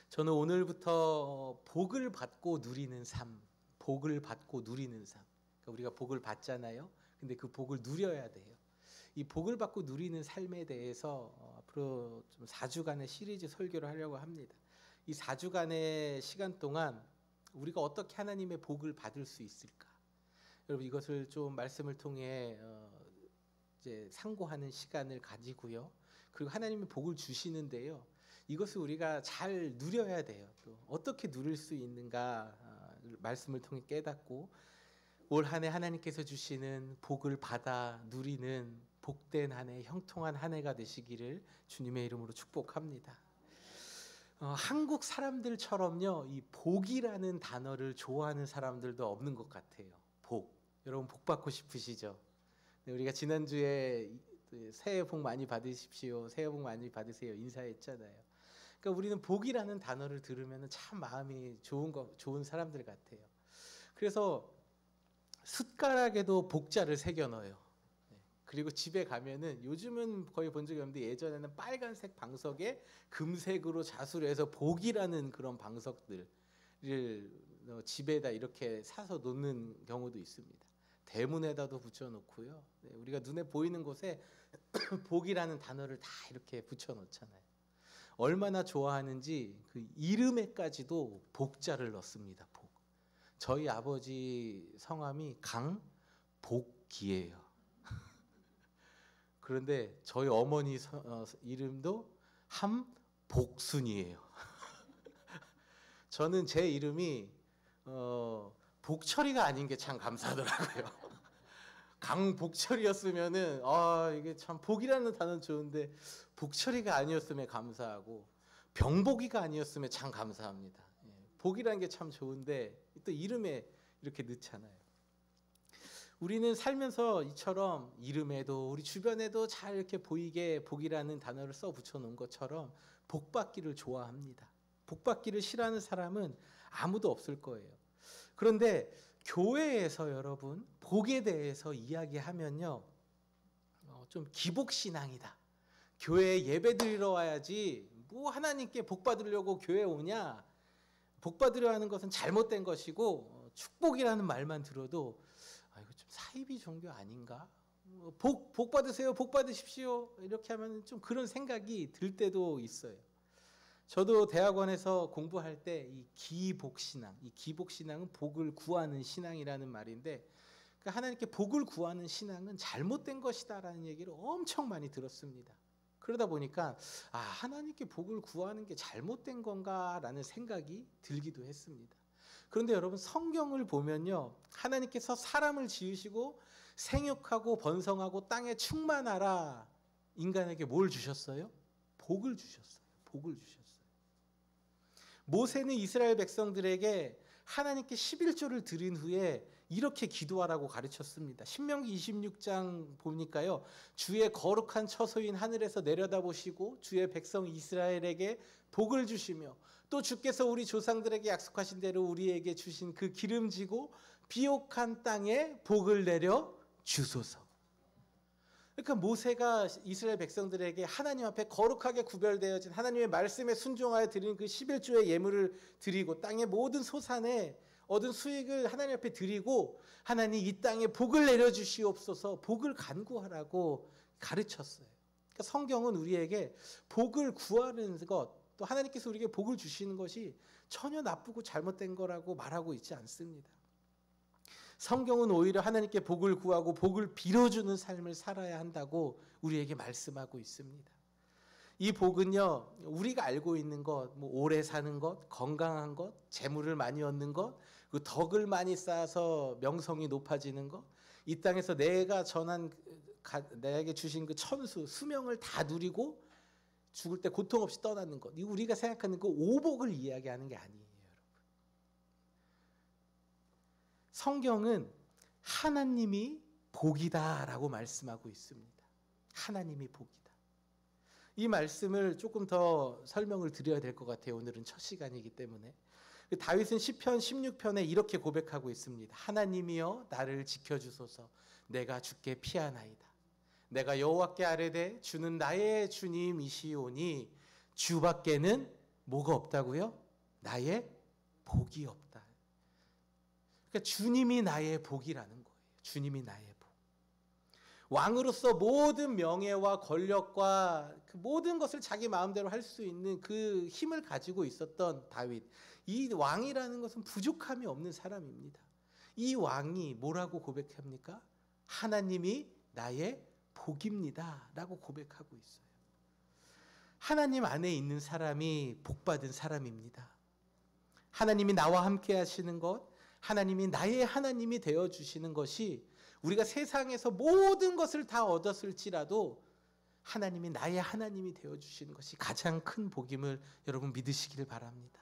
저는 오늘부터 복을 받고 누리는 삶, 복을 받고 누리는 삶. 그러니까 우리가 복을 받잖아요. 근데 그 복을 누려야 돼요. 이 복을 받고 누리는 삶에 대해서 앞으로 좀 4주간의 시리즈 설교를 하려고 합니다. 이 4주간의 시간 동안 우리가 어떻게 하나님의 복을 받을 수 있을까? 여러분 이것을 좀 말씀을 통해 이제 상고하는 시간을 가지고요. 그리고 하나님의 복을 주시는데요. 이것을 우리가 잘 누려야 돼요. 또 어떻게 누릴 수 있는가 말씀을 통해 깨닫고 올 한 해 하나님께서 주시는 복을 받아 누리는 복된 한 해, 형통한 한 해가 되시기를 주님의 이름으로 축복합니다. 한국 사람들처럼요, 이 복이라는 단어를 좋아하는 사람들도 없는 것 같아요. 복. 여러분 복 받고 싶으시죠? 우리가 지난주에 새해 복 많이 받으십시오. 새해 복 많이 받으세요. 인사했잖아요. 그러니까 우리는 복이라는 단어를 들으면 참 마음이 좋은 사람들 같아요. 그래서 숟가락에도 복자를 새겨 넣어요. 그리고 집에 가면은 요즘은 거의 본 적이 없는데 예전에는 빨간색 방석에 금색으로 자수를 해서 복이라는 그런 방석들을 집에다 이렇게 사서 놓는 경우도 있습니다. 대문에다도 붙여놓고요. 우리가 눈에 보이는 곳에 복이라는 단어를 다 이렇게 붙여놓잖아요. 얼마나 좋아하는지 그 이름에까지도 복자를 넣습니다. 복. 저희 아버지 성함이 강복기예요. 그런데 저희 어머니 이름도 함복순이에요. 저는 제 이름이 복철이가 아닌 게 참 감사하더라고요. 강복철이었으면은 이게 참 복이라는 단어는 좋은데 복철이가 아니었으면 감사하고 병복이가 아니었으면 참 감사합니다. 복이라는 게 참 좋은데 또 이름에 이렇게 넣잖아요. 우리는 살면서 이처럼 이름에도 우리 주변에도 잘 이렇게 보이게 복이라는 단어를 써 붙여 놓은 것처럼 복받기를 좋아합니다. 복받기를 싫어하는 사람은 아무도 없을 거예요. 그런데 교회에서 여러분 복에 대해서 이야기하면요, 좀 기복신앙이다. 교회에 예배 드리러 와야지 뭐 하나님께 복 받으려고 교회 오냐. 복 받으려 하는 것은 잘못된 것이고 축복이라는 말만 들어도 이거 좀 사이비 종교 아닌가? 복 받으세요. 복 받으십시오. 이렇게 하면 좀 그런 생각이 들 때도 있어요. 저도 대학원에서 공부할 때 이 기복신앙, 이 기복신앙은 복을 구하는 신앙이라는 말인데 하나님께 복을 구하는 신앙은 잘못된 것이다라는 얘기를 엄청 많이 들었습니다. 그러다 보니까 하나님께 복을 구하는 게 잘못된 건가라는 생각이 들기도 했습니다. 그런데 여러분 성경을 보면요, 하나님께서 사람을 지으시고 생육하고 번성하고 땅에 충만하라 인간에게 뭘 주셨어요? 복을 주셨어요. 복을 주셨어요. 모세는 이스라엘 백성들에게 하나님께 11조를 드린 후에 이렇게 기도하라고 가르쳤습니다. 신명기 26장 보니까요, 주의 거룩한 처소인 하늘에서 내려다보시고 주의 백성 이스라엘에게 복을 주시며 또 주께서 우리 조상들에게 약속하신 대로 우리에게 주신 그 기름지고 비옥한 땅에 복을 내려 주소서. 그러니까 모세가 이스라엘 백성들에게 하나님 앞에 거룩하게 구별되어진 하나님의 말씀에 순종하여 드리는 그 11조의 예물을 드리고 땅의 모든 소산에 얻은 수익을 하나님 앞에 드리고 하나님 이 땅에 복을 내려주시옵소서 복을 간구하라고 가르쳤어요. 그러니까 성경은 우리에게 복을 구하는 것, 또 하나님께서 우리에게 복을 주시는 것이 전혀 나쁘고 잘못된 거라고 말하고 있지 않습니다. 성경은 오히려 하나님께 복을 구하고 복을 빌어주는 삶을 살아야 한다고 우리에게 말씀하고 있습니다. 이 복은요, 우리가 알고 있는 것, 오래 사는 것, 건강한 것, 재물을 많이 얻는 것, 그 덕을 많이 쌓아서 명성이 높아지는 것, 이 땅에서 내가 내게 주신 그 천수, 수명을 다 누리고 죽을 때 고통 없이 떠나는 것, 이 우리가 생각하는 그 오복을 이야기하는 게 아니에요. 성경은 하나님이 복이다라고 말씀하고 있습니다. 하나님이 복이다. 이 말씀을 조금 더 설명을 드려야 될 것 같아요. 오늘은 첫 시간이기 때문에. 다윗은 시편 16편에 이렇게 고백하고 있습니다. 하나님이여 나를 지켜주소서. 내가 주께 피하나이다. 내가 여호와께 아뢰되 주는 나의 주님이시오니 주밖에는 뭐가 없다고요? 나의 복이 없다. 그러니까 주님이 나의 복이라는 거예요. 주님이 나의 복. 왕으로서 모든 명예와 권력과 그 모든 것을 자기 마음대로 할 수 있는 그 힘을 가지고 있었던 다윗. 이 왕이라는 것은 부족함이 없는 사람입니다. 이 왕이 뭐라고 고백합니까? 하나님이 나의 복입니다 라고 고백하고 있어요. 하나님 안에 있는 사람이 복받은 사람입니다. 하나님이 나와 함께 하시는 것, 하나님이 나의 하나님이 되어주시는 것이 우리가 세상에서 모든 것을 다 얻었을지라도 하나님이 나의 하나님이 되어주시는 것이 가장 큰 복임을 여러분 믿으시길 바랍니다.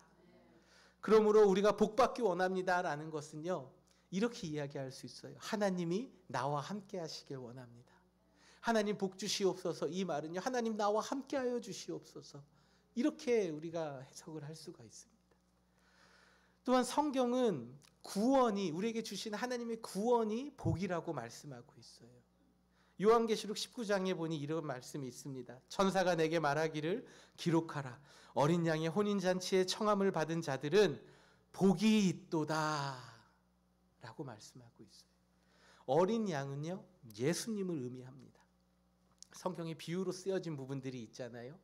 그러므로 우리가 복받기 원합니다라는 것은요, 이렇게 이야기할 수 있어요. 하나님이 나와 함께 하시길 원합니다. 하나님 복 주시옵소서. 이 말은요, 하나님 나와 함께 하여 주시옵소서. 이렇게 우리가 해석을 할 수가 있습니다. 또한 성경은 구원이, 우리에게 주신 하나님의 구원이 복이라고 말씀하고 있어요. 요한계시록 19장에 보니 이런 말씀이 있습니다. 천사가 내게 말하기를 기록하라. 어린 양의 혼인잔치에 청함을 받은 자들은 복이 있도다 라고 말씀하고 있어요. 어린 양은요, 예수님을 의미합니다. 성경에 비유로 쓰여진 부분들이 있잖아요.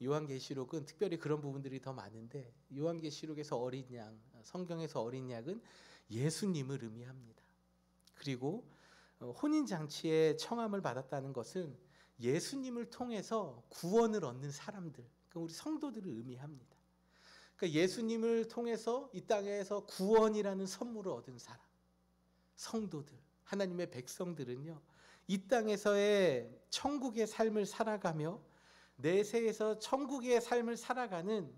요한계시록은 특별히 그런 부분들이 더 많은데, 요한계시록에서 어린 양, 성경에서 어린 양은 예수님을 의미합니다. 그리고 혼인잔치에 청함을 받았다는 것은 예수님을 통해서 구원을 얻는 사람들, 그러니까 우리 성도들을 의미합니다. 그러니까 예수님을 통해서 이 땅에서 구원이라는 선물을 얻은 사람, 성도들, 하나님의 백성들은요, 이 땅에서의 천국의 삶을 살아가며 내세에서 천국의 삶을 살아가는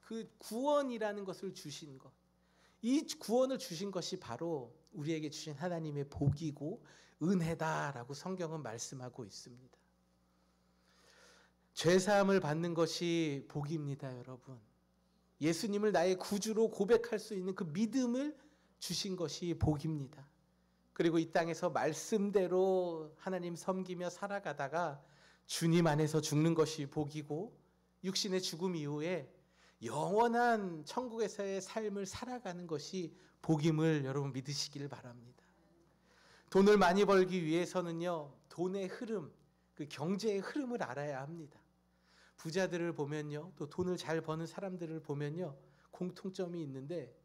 그 구원이라는 것을 주신 것, 이 구원을 주신 것이 바로 우리에게 주신 하나님의 복이고 은혜다라고 성경은 말씀하고 있습니다. 죄사함을 받는 것이 복입니다, 여러분. 예수님을 나의 구주로 고백할 수 있는 그 믿음을 주신 것이 복입니다. 그리고 이 땅에서 말씀대로 하나님 섬기며 살아가다가 주님 안에서 죽는 것이 복이고, 육신의 죽음 이후에 영원한 천국에서의 삶을 살아가는 것이 복임을 여러분 믿으시길 바랍니다. 돈을 많이 벌기 위해서는요, 돈의 흐름, 그 경제의 흐름을 알아야 합니다. 부자들을 보면요, 또 돈을 잘 버는 사람들을 보면요, 공통점이 있는데,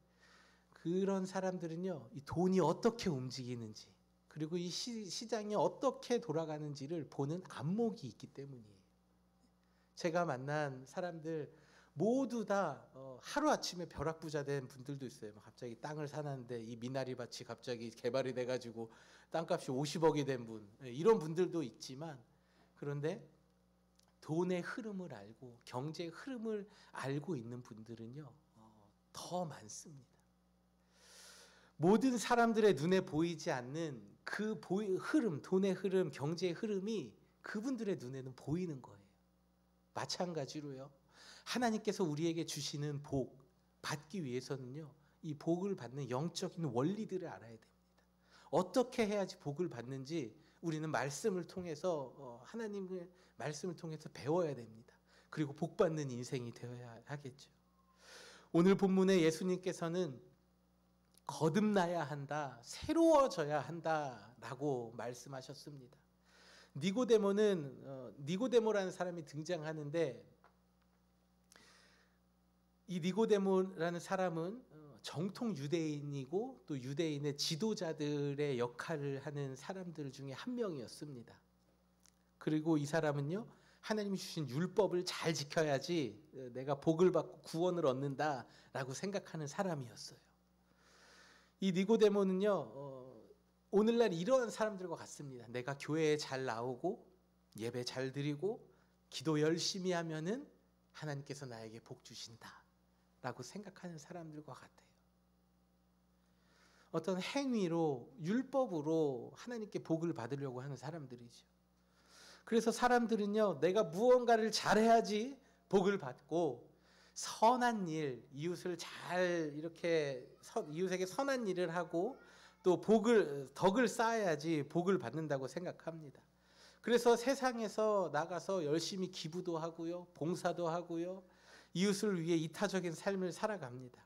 그런 사람들은요, 이 돈이 어떻게 움직이는지, 그리고 이 시장이 어떻게 돌아가는지를 보는 안목이 있기 때문이에요. 제가 만난 사람들 모두 다 하루아침에 벼락부자 된 분들도 있어요. 갑자기 땅을 사놨는데 이 미나리밭이 갑자기 개발이 돼가지고 땅값이 50억이 된 분, 이런 분들도 있지만, 그런데 돈의 흐름을 알고 경제의 흐름을 알고 있는 분들은요, 더 많습니다. 모든 사람들의 눈에 보이지 않는 그 흐름, 돈의 흐름, 경제의 흐름이 그분들의 눈에는 보이는 거예요. 마찬가지로요, 하나님께서 우리에게 주시는 복 받기 위해서는요, 이 복을 받는 영적인 원리들을 알아야 됩니다. 어떻게 해야지 복을 받는지 우리는 말씀을 통해서, 하나님의 말씀을 통해서 배워야 됩니다. 그리고 복 받는 인생이 되어야 하겠죠. 오늘 본문에 예수님께서는 거듭나야 한다, 새로워져야 한다라고 말씀하셨습니다. 니고데모라는 사람이 등장하는데, 이 니고데모라는 사람은 정통 유대인이고 또 유대인의 지도자들의 역할을 하는 사람들 중에 한 명이었습니다. 그리고 이 사람은요, 하나님이 주신 율법을 잘 지켜야지 내가 복을 받고 구원을 얻는다라고 생각하는 사람이었어요. 이 니고데모는요, 오늘날 이러한 사람들과 같습니다. 내가 교회에 잘 나오고 예배 잘 드리고 기도 열심히 하면은 하나님께서 나에게 복 주신다라고 생각하는 사람들과 같아요. 어떤 행위로, 율법으로 하나님께 복을 받으려고 하는 사람들이죠. 그래서 사람들은요, 내가 무언가를 잘해야지 복을 받고, 선한 일, 이웃을 잘 이렇게 이웃에게 선한 일을 하고 또 덕을 쌓아야지 복을 받는다고 생각합니다. 그래서 세상에서 나가서 열심히 기부도 하고요, 봉사도 하고요, 이웃을 위해 이타적인 삶을 살아갑니다.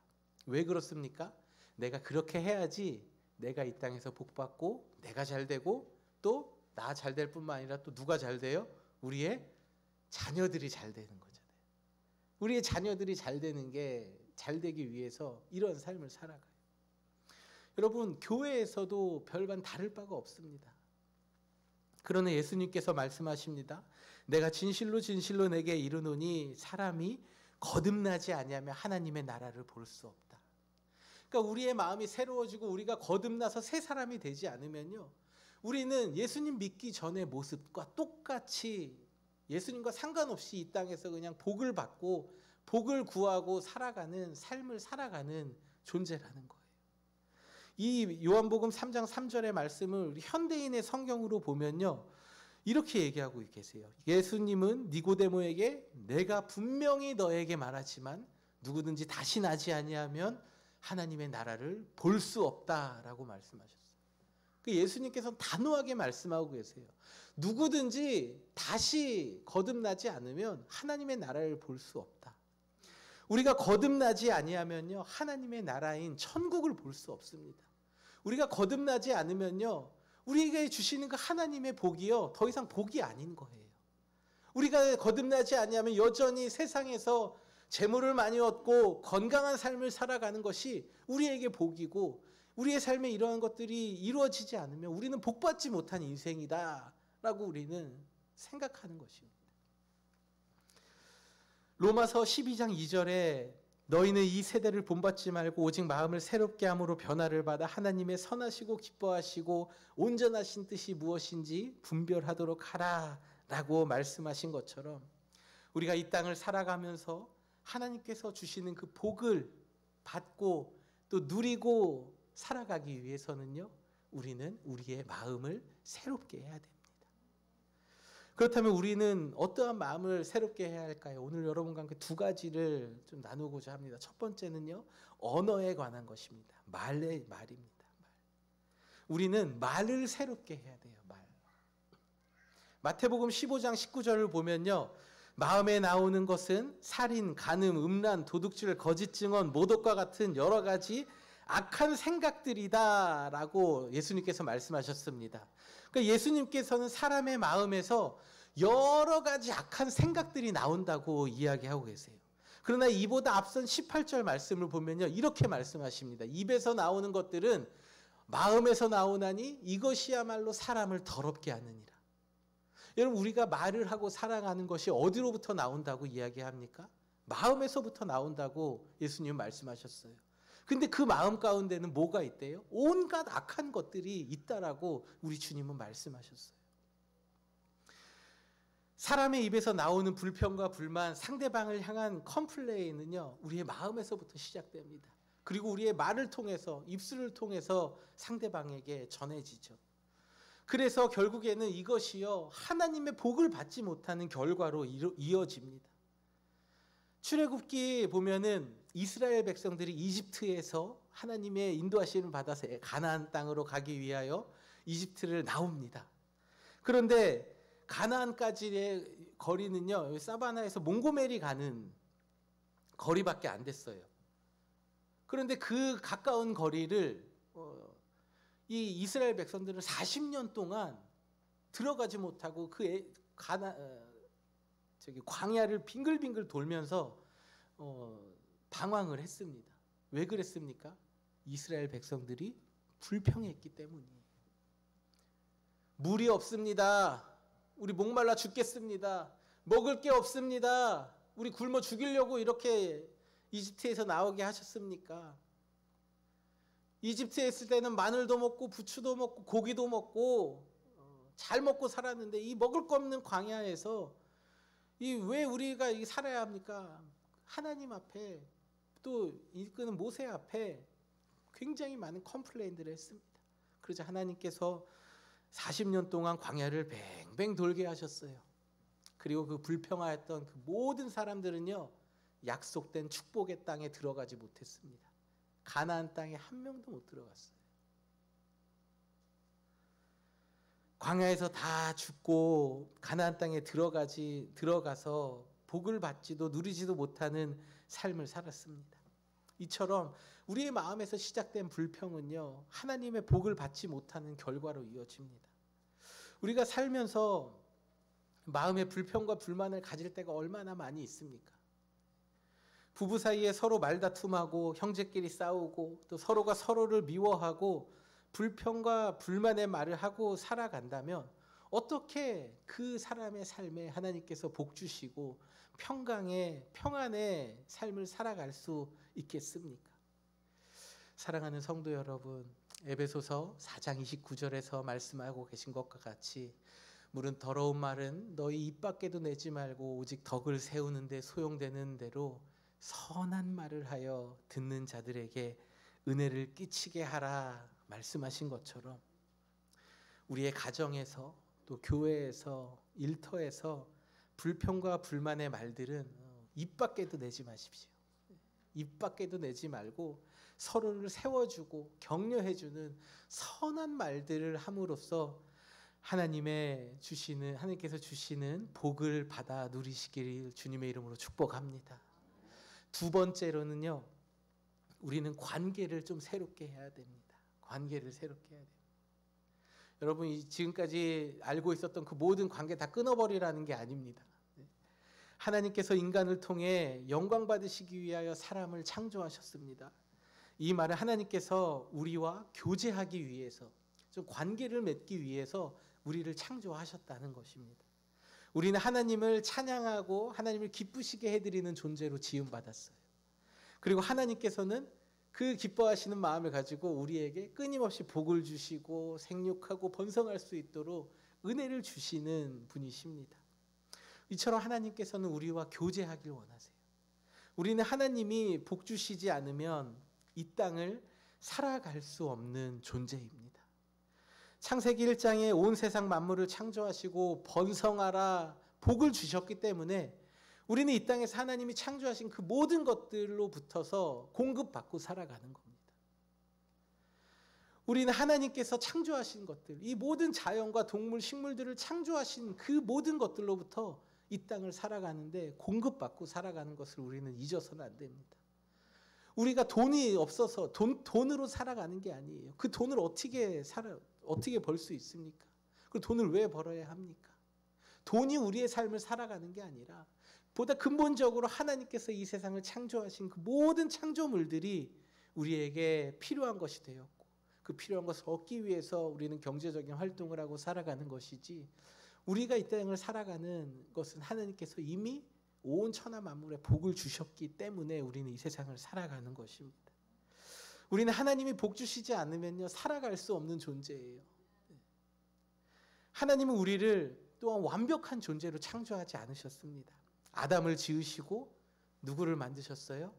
왜 그렇습니까? 내가 그렇게 해야지 내가 이 땅에서 복받고 내가 잘 되고 또 나 잘 될 뿐만 아니라 또 누가 잘 돼요? 우리의 자녀들이 잘 되는 거잖아요. 우리의 자녀들이 잘 되는 게 잘 되기 위해서 이런 삶을 살아가요. 여러분, 교회에서도 별반 다를 바가 없습니다. 그러나 예수님께서 말씀하십니다. 내가 진실로 진실로 내게 이르노니 사람이 거듭나지 아니하면 하나님의 나라를 볼 수 없다. 그러니까 우리의 마음이 새로워지고 우리가 거듭나서 새 사람이 되지 않으면요, 우리는 예수님 믿기 전의 모습과 똑같이 예수님과 상관없이 이 땅에서 그냥 복을 받고 복을 구하고 살아가는 삶을 살아가는 존재라는 거예요. 이 요한복음 3장 3절의 말씀을 우리 현대인의 성경으로 보면요, 이렇게 얘기하고 계세요. 예수님은 니고데모에게 내가 분명히 너에게 말하지만 누구든지 다시 나지 아니하면 하나님의 나라를 볼 수 없다라고 말씀하셨어요. 예수님께서는 단호하게 말씀하고 계세요. 누구든지 다시 거듭나지 않으면 하나님의 나라를 볼 수 없다. 우리가 거듭나지 아니하면요, 하나님의 나라인 천국을 볼 수 없습니다. 우리가 거듭나지 않으면요, 우리에게 주시는 그 하나님의 복이요, 더 이상 복이 아닌 거예요. 우리가 거듭나지 아니하면 여전히 세상에서 재물을 많이 얻고 건강한 삶을 살아가는 것이 우리에게 복이고, 우리의 삶에 이러한 것들이 이루어지지 않으면 우리는 복받지 못한 인생이다라고 우리는 생각하는 것입니다. 로마서 12장 2절에 너희는 이 세대를 본받지 말고 오직 마음을 새롭게 함으로 변화를 받아 하나님의 선하시고 기뻐하시고 온전하신 뜻이 무엇인지 분별하도록 하라 라고 말씀하신 것처럼, 우리가 이 땅을 살아가면서 하나님께서 주시는 그 복을 받고 또 누리고 살아가기 위해서는요, 우리는 우리의 마음을 새롭게 해야 됩니다. 그렇다면 우리는 어떠한 마음을 새롭게 해야 할까요? 오늘 여러분과 함께 두 가지를 좀 나누고자 합니다. 첫 번째는요, 언어에 관한 것입니다. 말입니다. 말. 우리는 말을 새롭게 해야 돼요. 말. 마태복음 15장 19절을 보면요, 마음에 나오는 것은 살인, 간음, 음란, 도둑질, 거짓 증언, 모독과 같은 여러 가지 악한 생각들이다 라고 예수님께서 말씀하셨습니다. 그러니까 예수님께서는 사람의 마음에서 여러 가지 악한 생각들이 나온다고 이야기하고 계세요. 그러나 이보다 앞선 18절 말씀을 보면요, 이렇게 말씀하십니다. 입에서 나오는 것들은 마음에서 나오나니 이것이야말로 사람을 더럽게 하느니라. 여러분, 우리가 말을 하고 살아가는 것이 어디로부터 나온다고 이야기합니까? 마음에서부터 나온다고 예수님 말씀하셨어요. 근데 그 마음 가운데는 뭐가 있대요? 온갖 악한 것들이 있다라고 우리 주님은 말씀하셨어요. 사람의 입에서 나오는 불평과 불만, 상대방을 향한 컴플레인은요, 우리의 마음에서부터 시작됩니다. 그리고 우리의 말을 통해서, 입술을 통해서 상대방에게 전해지죠. 그래서 결국에는 이것이요, 하나님의 복을 받지 못하는 결과로 이어집니다. 출애굽기 보면은 이스라엘 백성들이 이집트에서 하나님의 인도하심을 받아서 가나안 땅으로 가기 위하여 이집트를 나옵니다. 그런데 가나안까지의 거리는요, 사바나에서 몽고메리 가는 거리밖에 안 됐어요. 그런데 그 가까운 거리를 이 이스라엘 백성들은 40년 동안 들어가지 못하고 광야를 빙글빙글 돌면서 방황을 했습니다. 왜 그랬습니까? 이스라엘 백성들이 불평했기 때문이에요. 물이 없습니다. 우리 목말라 죽겠습니다. 먹을 게 없습니다. 우리 굶어 죽이려고 이렇게 이집트에서 나오게 하셨습니까? 이집트에 있을 때는 마늘도 먹고 부추도 먹고 고기도 먹고 잘 먹고 살았는데 이 먹을 거 없는 광야에서 왜 우리가 살아야 합니까? 하나님 앞에 또 이끄는 모세 앞에 굉장히 많은 컴플레인들을 했습니다. 그러자 하나님께서 40년 동안 광야를 뱅뱅 돌게 하셨어요. 그리고 그 불평하였던 그 모든 사람들은요, 약속된 축복의 땅에 들어가지 못했습니다. 가나안 땅에 한 명도 못 들어갔어요. 광야에서 다 죽고 가나안 땅에 들어가서 복을 받지도 누리지도 못하는 삶을 살았습니다. 이처럼 우리의 마음에서 시작된 불평은요, 하나님의 복을 받지 못하는 결과로 이어집니다. 우리가 살면서 마음의 불평과 불만을 가질 때가 얼마나 많이 있습니까? 부부 사이에 서로 말다툼하고 형제끼리 싸우고 또 서로가 서로를 미워하고 불평과 불만의 말을 하고 살아간다면 어떻게 그 사람의 삶에 하나님께서 복 주시고 평안의 삶을 살아갈 수 있겠습니까? 사랑하는 성도 여러분, 에베소서 4장 29절에서 말씀하고 계신 것과 같이 물은 더러운 말은 너희 입 밖에도 내지 말고 오직 덕을 세우는 데 소용되는 대로 선한 말을 하여 듣는 자들에게 은혜를 끼치게 하라 말씀하신 것처럼 우리의 가정에서 또 교회에서 일터에서 불평과 불만의 말들은 입 밖에도 내지 마십시오. 입 밖에도 내지 말고 서로를 세워주고 격려해주는 선한 말들을 함으로써 하나님께서 주시는 복을 받아 누리시기를 주님의 이름으로 축복합니다. 두 번째로는요, 우리는 관계를 좀 새롭게 해야 됩니다. 관계를 새롭게 해야 됩니다. 여러분, 지금까지 알고 있었던 그 모든 관계 다 끊어버리라는 게 아닙니다. 하나님께서 인간을 통해 영광 받으시기 위하여 사람을 창조하셨습니다. 이 말은 하나님께서 우리와 교제하기 위해서, 좀 관계를 맺기 위해서 우리를 창조하셨다는 것입니다. 우리는 하나님을 찬양하고 하나님을 기쁘시게 해드리는 존재로 지음받았어요. 그리고 하나님께서는 그 기뻐하시는 마음을 가지고 우리에게 끊임없이 복을 주시고 생육하고 번성할 수 있도록 은혜를 주시는 분이십니다. 이처럼 하나님께서는 우리와 교제하길 원하세요. 우리는 하나님이 복 주시지 않으면 이 땅을 살아갈 수 없는 존재입니다. 창세기 1장에 온 세상 만물을 창조하시고 번성하라 복을 주셨기 때문에 우리는 이 땅에서 하나님이 창조하신 그 모든 것들로 붙어서 공급받고 살아가는 겁니다. 우리는 하나님께서 창조하신 것들, 이 모든 자연과 동물, 식물들을 창조하신 그 모든 것들로부터 이 땅을 살아가는데 공급받고 살아가는 것을 우리는 잊어서는 안 됩니다. 우리가 돈이 없어서 돈으로 살아가는 게 아니에요. 그 돈을 어떻게 벌 수 있습니까? 그 돈을 왜 벌어야 합니까? 돈이 우리의 삶을 살아가는 게 아니라 보다 근본적으로 하나님께서 이 세상을 창조하신 그 모든 창조물들이 우리에게 필요한 것이 되었고 그 필요한 것을 얻기 위해서 우리는 경제적인 활동을 하고 살아가는 것이지, 우리가 이 땅을 살아가는 것은 하나님께서 이미 온 천하 만물에 복을 주셨기 때문에 우리는 이 세상을 살아가는 것입니다. 우리는 하나님이 복 주시지 않으면요 살아갈 수 없는 존재예요. 하나님은 우리를 또한 완벽한 존재로 창조하지 않으셨습니다. 아담을 지으시고 누구를 만드셨어요?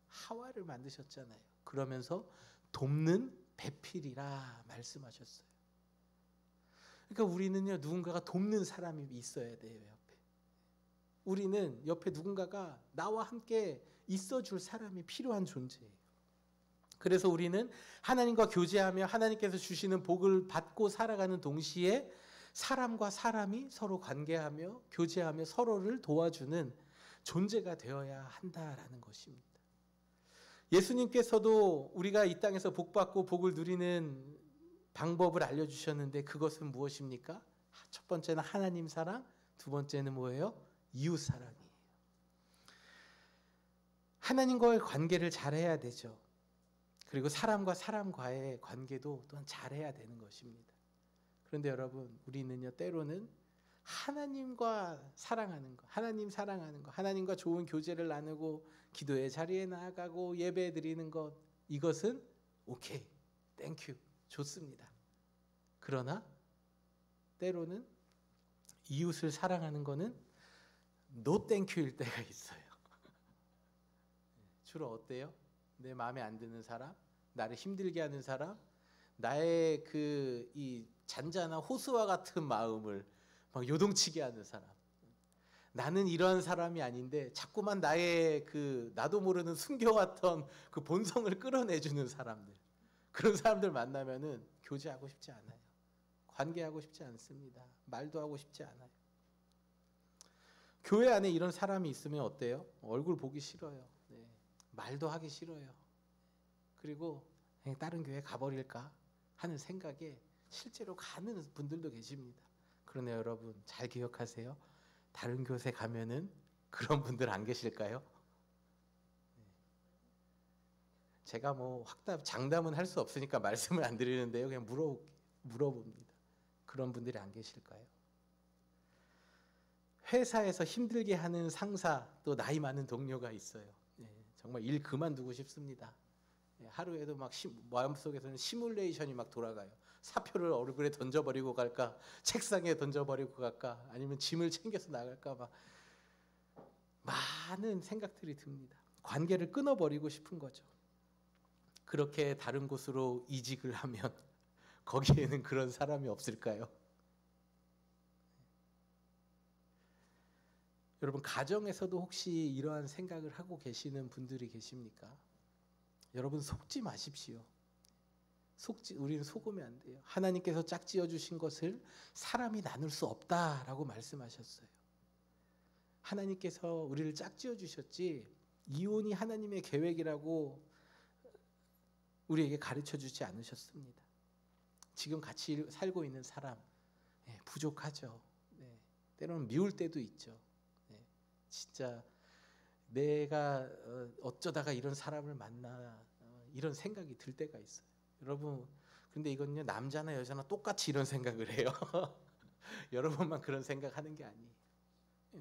하와를 만드셨잖아요. 그러면서 돕는 배필이라 말씀하셨어요. 그러니까 우리는요 누군가가 돕는 사람이 있어야 돼요. 옆에 우리는 옆에 누군가가 나와 함께 있어줄 사람이 필요한 존재예요. 그래서 우리는 하나님과 교제하며 하나님께서 주시는 복을 받고 살아가는 동시에 사람과 사람이 서로 관계하며 교제하며 서로를 도와주는 존재가 되어야 한다라는 것입니다. 예수님께서도 우리가 이 땅에서 복받고 복을 누리는 방법을 알려주셨는데 그것은 무엇입니까? 첫 번째는 하나님 사랑, 두 번째는 뭐예요? 이웃 사랑이에요. 하나님과의 관계를 잘해야 되죠. 그리고 사람과 사람과의 관계도 또한 잘해야 되는 것입니다. 그런데 여러분, 우리는요 때로는 하나님과 사랑하는 것, 하나님 사랑하는 것, 하나님과 좋은 교제를 나누고 기도의 자리에 나아가고 예배 드리는 것, 이것은 오케이, 땡큐, 좋습니다. 그러나 때로는 이웃을 사랑하는 것은 노 땡큐일 때가 있어요. 주로 어때요? 내 마음에 안 드는 사람, 나를 힘들게 하는 사람, 나의 이 잔잔한 호수와 같은 마음을 막 요동치게 하는 사람, 나는 이러한 사람이 아닌데 자꾸만 나의 나도 모르는 숨겨왔던 그 본성을 끌어내주는 사람들, 그런 사람들 만나면은 교제하고 싶지 않아요. 관계하고 싶지 않습니다. 말도 하고 싶지 않아요. 교회 안에 이런 사람이 있으면 어때요? 얼굴 보기 싫어요. 네. 말도 하기 싫어요. 그리고 그냥 다른 교회 가버릴까 하는 생각에 실제로 가는 분들도 계십니다. 그러나 여러분 잘 기억하세요. 다른 교회 가면은 그런 분들 안 계실까요? 제가 뭐 장담은 할 수 없으니까 말씀을 안 드리는데요. 그냥 물어봅니다. 그런 분들이 안 계실까요? 회사에서 힘들게 하는 상사, 또 나이 많은 동료가 있어요. 정말 일 그만두고 싶습니다. 하루에도 막 마음속에서는 시뮬레이션이 막 돌아가요. 사표를 얼굴에 던져버리고 갈까, 책상에 던져버리고 갈까, 아니면 짐을 챙겨서 나갈까, 막 많은 생각들이 듭니다. 관계를 끊어버리고 싶은 거죠. 그렇게 다른 곳으로 이직을 하면 거기에는 그런 사람이 없을까요? 여러분 가정에서도 혹시 이러한 생각을 하고 계시는 분들이 계십니까? 여러분 속지 마십시오. 우리는 속으면 안 돼요. 하나님께서 짝지어 주신 것을 사람이 나눌 수 없다라고 말씀하셨어요. 하나님께서 우리를 짝지어 주셨지 이혼이 하나님의 계획이라고 우리에게 가르쳐 주지 않으셨습니다. 지금 같이 살고 있는 사람 부족하죠. 때로는 미울 때도 있죠. 진짜 내가 어쩌다가 이런 사람을 만나 이런 생각이 들 때가 있어요. 여러분 근데 이건요 남자나 여자나 똑같이 이런 생각을 해요. 여러분만 그런 생각하는 게 아니에요.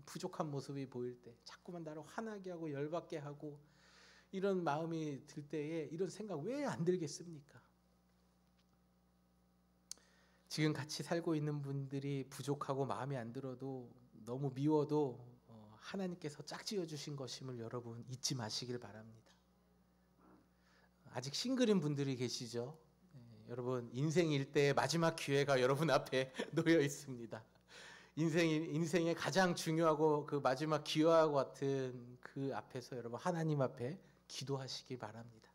부족한 모습이 보일 때 자꾸만 나를 화나게 하고 열받게 하고 이런 마음이 들 때에 이런 생각 왜 안 들겠습니까? 지금 같이 살고 있는 분들이 부족하고 마음에 안 들어도 너무 미워도 하나님께서 짝지어 주신 것임을 여러분 잊지 마시길 바랍니다. 아직 싱글인 분들이 계시죠? 여러분 인생 일대의 마지막 기회가 여러분 앞에 놓여 있습니다. 인생의 가장 중요하고 그 마지막 기회와 같은 그 앞에서 여러분 하나님 앞에 기도하시기 바랍니다.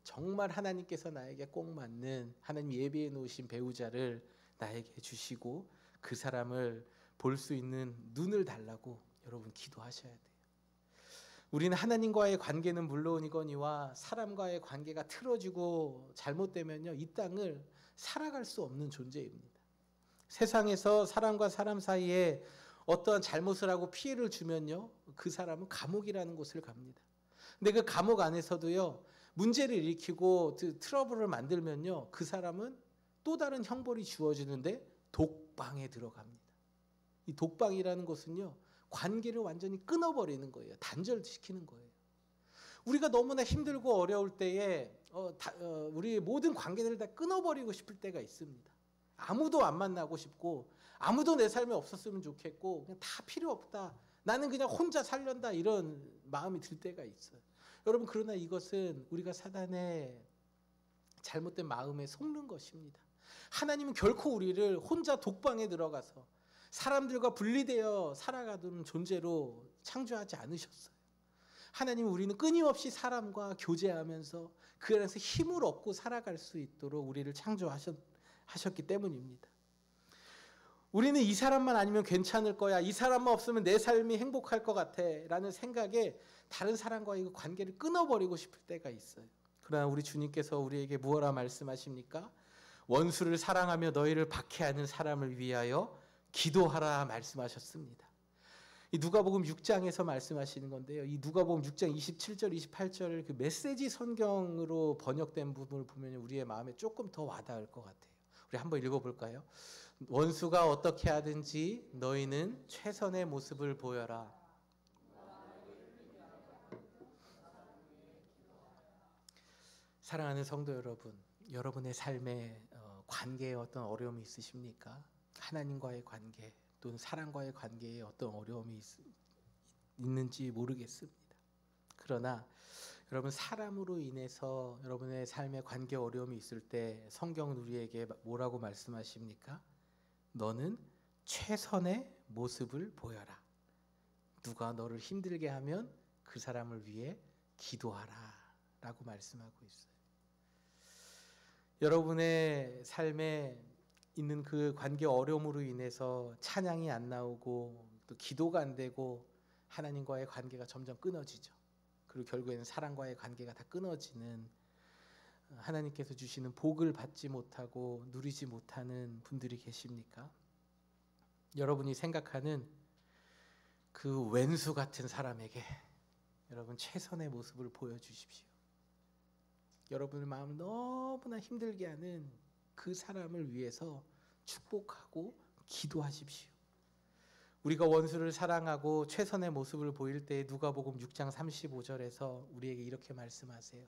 정말 하나님께서 나에게 꼭 맞는 하나님 예비해 놓으신 배우자를 나에게 주시고 그 사람을 볼 수 있는 눈을 달라고 여러분 기도하셔야 돼요. 우리는 하나님과의 관계는 물론이거니와 사람과의 관계가 틀어지고 잘못되면요 이 땅을 살아갈 수 없는 존재입니다. 세상에서 사람과 사람 사이에 어떠한 잘못을 하고 피해를 주면요 그 사람은 감옥이라는 곳을 갑니다. 근데 그 감옥 안에서도요 문제를 일으키고 트러블을 만들면요 그 사람은 또 다른 형벌이 주어지는데 독방에 들어갑니다. 이 독방이라는 것은요 관계를 완전히 끊어버리는 거예요. 단절시키는 거예요. 우리가 너무나 힘들고 어려울 때에 우리의 모든 관계들을 다 끊어버리고 싶을 때가 있습니다. 아무도 안 만나고 싶고 아무도 내 삶에 없었으면 좋겠고 그냥 다 필요 없다. 나는 그냥 혼자 살련다 이런 마음이 들 때가 있어요. 여러분 그러나 이것은 우리가 사단의 잘못된 마음에 속는 것입니다. 하나님은 결코 우리를 혼자 독방에 들어가서 사람들과 분리되어 살아가는 존재로 창조하지 않으셨어요. 하나님은 우리는 끊임없이 사람과 교제하면서 그 안에서 힘을 얻고 살아갈 수 있도록 우리를 창조하셨기 때문입니다. 우리는 이 사람만 아니면 괜찮을 거야, 이 사람만 없으면 내 삶이 행복할 것 같아 라는 생각에 다른 사람과의 관계를 끊어버리고 싶을 때가 있어요. 그러나 우리 주님께서 우리에게 무엇라 말씀하십니까? 원수를 사랑하며 너희를 박해하는 사람을 위하여 기도하라 말씀하셨습니다. 이 누가복음 6장에서 말씀하시는 건데요. 이 누가복음 6장 27절 28절 그 메시지 성경으로 번역된 부분을 보면 우리의 마음에 조금 더 와닿을 것 같아요. 우리 한번 읽어볼까요? 원수가 어떻게 하든지 너희는 최선의 모습을 보여라. 사랑하는 성도 여러분, 여러분의 삶에 관계에 어떤 어려움이 있으십니까? 하나님과의 관계 또는 사람과의 관계에 어떤 어려움이 있는지 모르겠습니다. 그러나 여러분 사람으로 인해서 여러분의 삶에 관계 어려움이 있을 때 성경은 우리에게 뭐라고 말씀하십니까? 너는 최선의 모습을 보여라. 누가 너를 힘들게 하면 그 사람을 위해 기도하라 라고 말씀하고 있어요. 여러분의 삶에 있는 그 관계 어려움으로 인해서 찬양이 안 나오고 또 기도가 안 되고 하나님과의 관계가 점점 끊어지죠. 그리고 결국에는 사랑과의 관계가 다 끊어지는, 하나님께서 주시는 복을 받지 못하고 누리지 못하는 분들이 계십니까? 여러분이 생각하는 그 왼수 같은 사람에게 여러분 최선의 모습을 보여주십시오. 여러분의 마음을 너무나 힘들게 하는 그 사람을 위해서 축복하고 기도하십시오. 우리가 원수를 사랑하고 최선의 모습을 보일 때 누가복음 6장 35절에서 우리에게 이렇게 말씀하세요.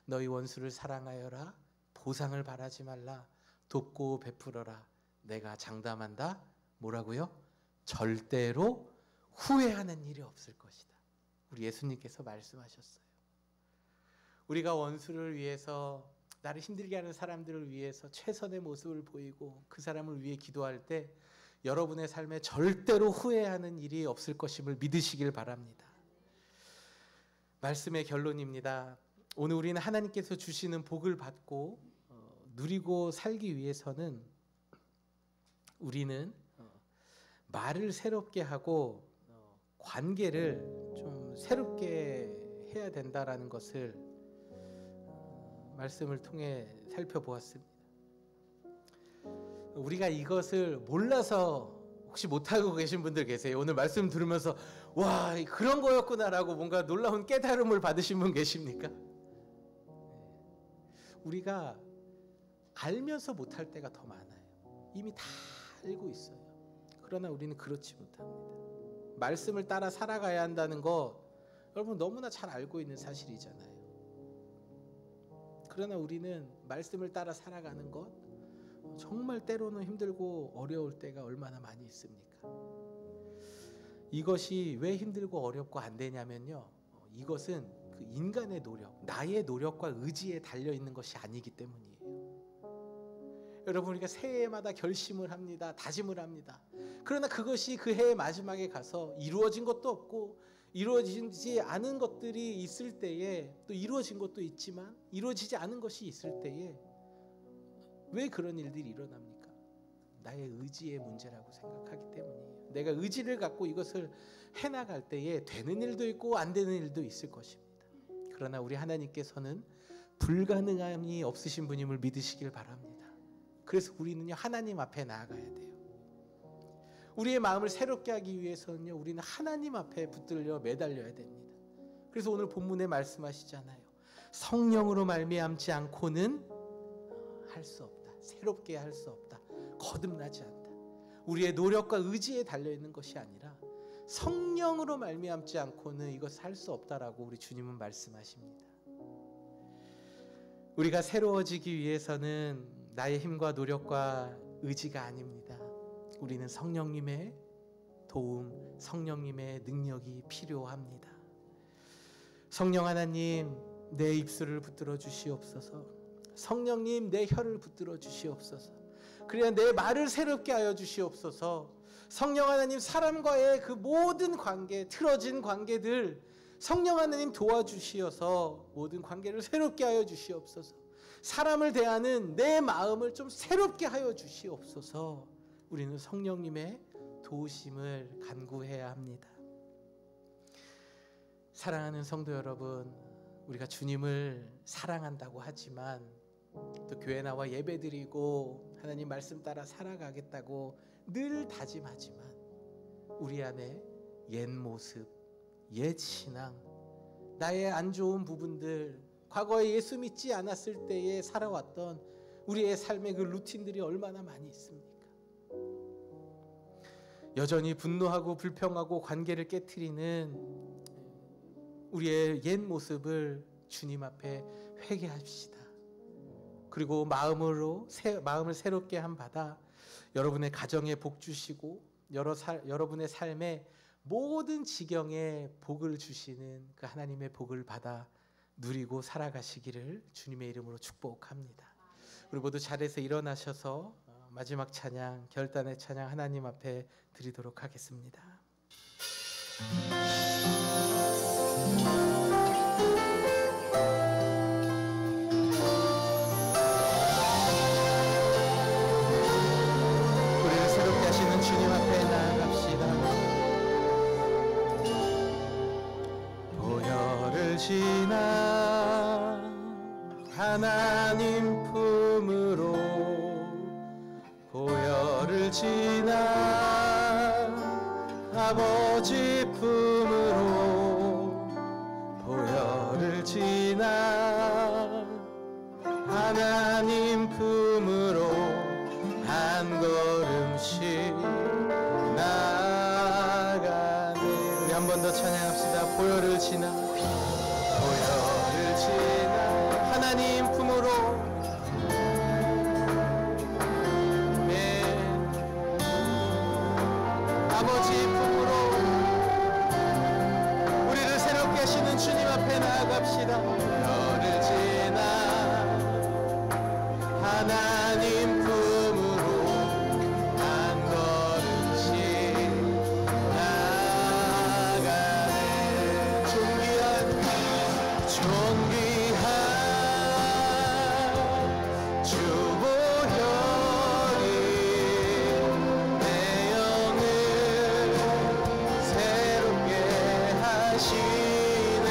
너희 원수를 사랑하여라. 보상을 바라지 말라. 돕고 베풀어라. 내가 장담한다. 뭐라고요? 절대로 후회하는 일이 없을 것이다. 우리 예수님께서 말씀하셨어요. 우리가 원수를 위해서, 나를 힘들게 하는 사람들을 위해서 최선의 모습을 보이고 그 사람을 위해 기도할 때 여러분의 삶에 절대로 후회하는 일이 없을 것임을 믿으시길 바랍니다. 말씀의 결론입니다. 오늘 우리는 하나님께서 주시는 복을 받고 누리고 살기 위해서는 우리는 말을 새롭게 하고 관계를 좀 새롭게 해야 된다라는 것을 말씀을 통해 살펴보았습니다. 우리가 이것을 몰라서 혹시 못하고 계신 분들 계세요? 오늘 말씀 들으면서 와, 그런 거였구나라고 뭔가 놀라운 깨달음을 받으신 분 계십니까? 우리가 알면서 못할 때가 더 많아요. 이미 다 알고 있어요. 그러나 우리는 그렇지 못합니다. 말씀을 따라 살아가야 한다는 거 여러분 너무나 잘 알고 있는 사실이잖아요. 그러나 우리는 말씀을 따라 살아가는 것 정말 때로는 힘들고 어려울 때가 얼마나 많이 있습니까? 이것이 왜 힘들고 어렵고 안 되냐면요, 이것은 그 인간의 노력, 나의 노력과 의지에 달려있는 것이 아니기 때문이에요. 여러분, 우리가 새해마다 결심을 합니다. 다짐을 합니다. 그러나 그것이 그 해의 마지막에 가서 이루어진 것도 없고 이루어지지 않은 것들이 있을 때에, 또 이루어진 것도 있지만 이루어지지 않은 것이 있을 때에 왜 그런 일들이 일어납니까? 나의 의지의 문제라고 생각하기 때문이에요. 내가 의지를 갖고 이것을 해나갈 때에 되는 일도 있고 안 되는 일도 있을 것입니다. 그러나 우리 하나님께서는 불가능함이 없으신 분임을 믿으시길 바랍니다. 그래서 우리는요, 하나님 앞에 나아가야 돼요. 우리의 마음을 새롭게 하기 위해서는요, 우리는 하나님 앞에 붙들려 매달려야 됩니다. 그래서 오늘 본문에 말씀하시잖아요. 성령으로 말미암지 않고는 할 수 없다. 새롭게 할 수 없다. 거듭나지 않다. 우리의 노력과 의지에 달려있는 것이 아니라 성령으로 말미암지 않고는 이것을 할 수 없다라고 우리 주님은 말씀하십니다. 우리가 새로워지기 위해서는 나의 힘과 노력과 의지가 아닙니다. 우리는 성령님의 도움, 성령님의 능력이 필요합니다. 성령 하나님, 내 입술을 붙들어 주시옵소서. 성령님, 내 혀를 붙들어 주시옵소서. 그래야 내 말을 새롭게 하여 주시옵소서. 성령 하나님, 사람과의 그 모든 관계, 틀어진 관계들 성령 하나님 도와주시어서 모든 관계를 새롭게 하여 주시옵소서. 사람을 대하는 내 마음을 좀 새롭게 하여 주시옵소서. 우리는 성령님의 도우심을 간구해야 합니다. 사랑하는 성도 여러분, 우리가 주님을 사랑한다고 하지만 또 교회 나와 예배드리고 하나님 말씀 따라 살아가겠다고 늘 다짐하지만 우리 안에 옛 모습, 옛 신앙, 나의 안 좋은 부분들, 과거에 예수 믿지 않았을 때에 살아왔던 우리의 삶의 그 루틴들이 얼마나 많이 있습니까? 여전히 분노하고 불평하고 관계를 깨트리는 우리의 옛 모습을 주님 앞에 회개합시다. 그리고 마음을 새롭게 한 바다 여러분의 가정에 복 주시고 여러분의 삶에 모든 지경에 복을 주시는 그 하나님의 복을 받아 누리고 살아가시기를 주님의 이름으로 축복합니다. 우리 모두 자리에서 일어나셔서 마지막 찬양, 결단의 찬양 하나님 앞에 드리도록 하겠습니다. 우리를 새롭게 하시는 주님 앞에 나아갑시다. 하나님 품으로 보혈을 지나 아버지 품으로 보혈을 지나 하나님 품으로 한 걸음씩 나가네. 우리 한 번 더 찬양합시다. 보혈을 지나 보혈을 지나 하나님 품으로 아버지 품으로 우리를 새롭게 하시는 주님 앞에 나아갑시다. 보혈을 지나 하나님 품으로 한 걸음씩 나아가네. 존귀한 주 보혈이 내 영을 새롭게 하시네.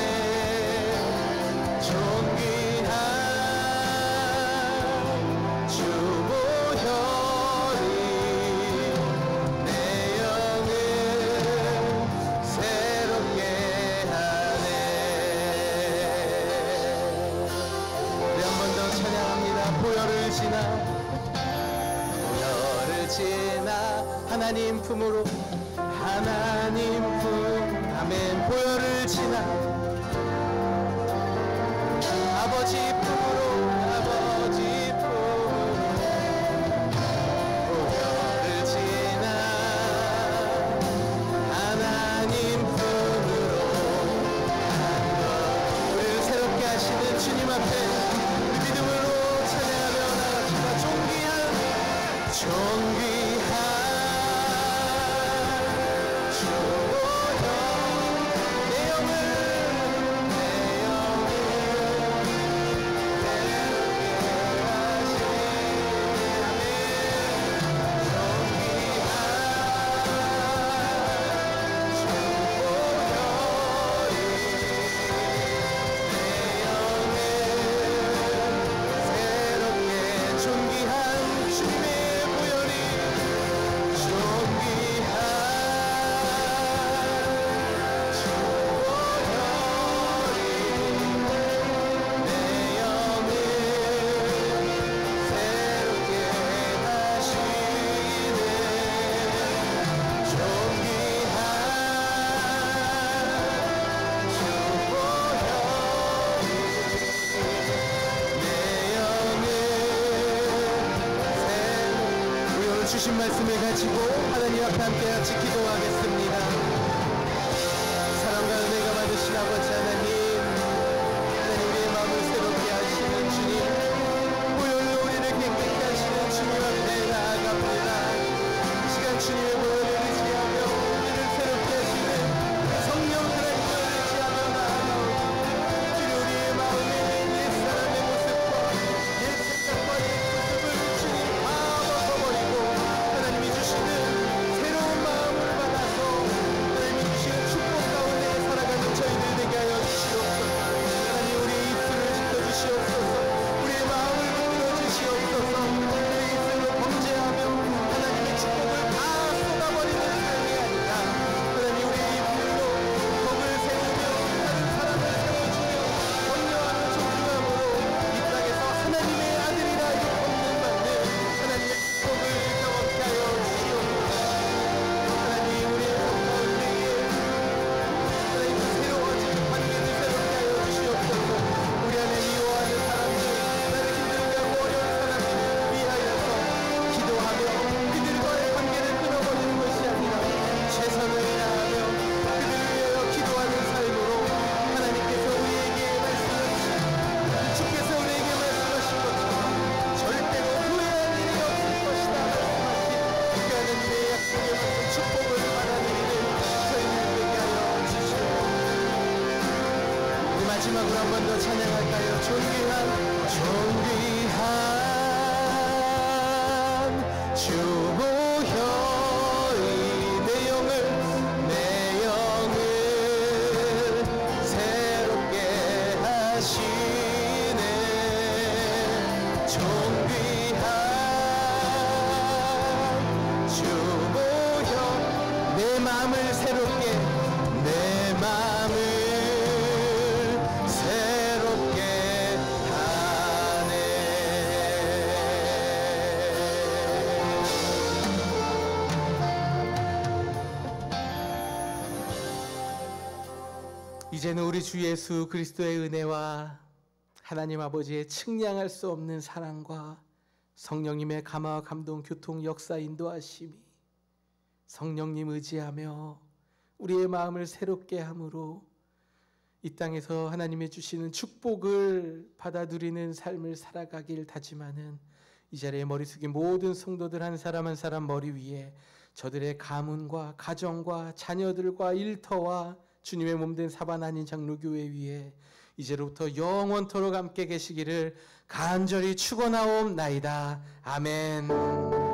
존귀한 주 보혈이 내 영을 새롭게 하네. 우리 한 번 더 찬양합니다. 보혈을 지나 하나님 품으로 하나님 품 아멘. 보혈을 지나 아버지 품으로 아버지 품으로 보혈을 지나 하나님 품으로 우리를 새롭게 하시는 주님 앞에 믿음으로 찬양하며 나갑시다. 존귀한 주 보혈 내 영을 주신 말씀을 가지고 하나님 앞에 함께 같이 기도하겠습니다. 사랑과 은혜가 많으신 아버지 하나님, 우리의 마음을 새롭게 하시는 주님, 보혈로 우리를 깨끗게 하시는 주님 앞에 나아갑니다. 이 시간 주님의 보혈을 의지하며 우리를 새롭게 하시는 성령 하나님을 의지하며 나아가오니 주님, 우리의 마음에 옛사람의 모습과 옛 생각과 옛 모습을 주님 다 벗어버리고 하나님이 주시는 새로운 마음을 받아서 하나님이 주시는 축복 가운데 살아가는 저희들 되게 하여 주시옵소서. 하나님, 우리의 입술을 지켜주시옵소서. 우리의 마음을 흔들어 주시옵소서. 우리의 입술로 범죄하며 하나님의 축복을 다 쏟아버리는 삶이 아니라 하나님, 우리의 입술로 복을 세우며 다른 사람을 세워주며 권려하는 존중함으로 이 땅에서 하나님의 아들이라 욕받는 받는 하나님의 축복을 경험케 하여 주시옵소서. 하나님, 우리의 삶 가운데에 하나님 새로워진 관계를 새롭게 하여 주시옵소서. 우리 안에 미워하는 사람들, 나를 힘들게 하고 어려운 사람들을 위하여서 기도하며 그들과의 관계를 끊어버리는 것이 아니라 최선을 다하며 그들을 위하여 기도하는 삶으로 하나님께서 우리에게 말씀하신 주께서 우리에게 말씀하신 것처럼 절대로 후회할 일이 없을 것이다 말씀하신 그 하나님의 약속의 모든 축복을 받아들이는 저희들 되게 하여 주시옵소서. 우리 마지막으로 한 번 더 찬양할까요? 존귀한 주 보혈이 내 영을 새롭게 하시네. 존귀한 주 보혈 내 마음을 새롭게 내 마음을 새롭게 하네. 이제는 우리 주 예수 그리스도의 은혜와 하나님 아버지의 측량할 수 없는 사랑과 성령님의 감화와 감동, 교통, 역사, 인도하심이 성령님 의지하며 우리의 마음을 새롭게 함으로 이 땅에서 하나님이 주시는 축복을 받아 누리는 삶을 살아가길 다짐하는 이 자리에 머리 숙인 모든 성도들 한 사람 한 사람 머리 위에 저들의 가문과 가정과 자녀들과 일터와 주님의 몸된 사반한인 장로교회 위에 이제로부터 영원토록 함께 계시기를 간절히 축원하옵나이다. 아멘.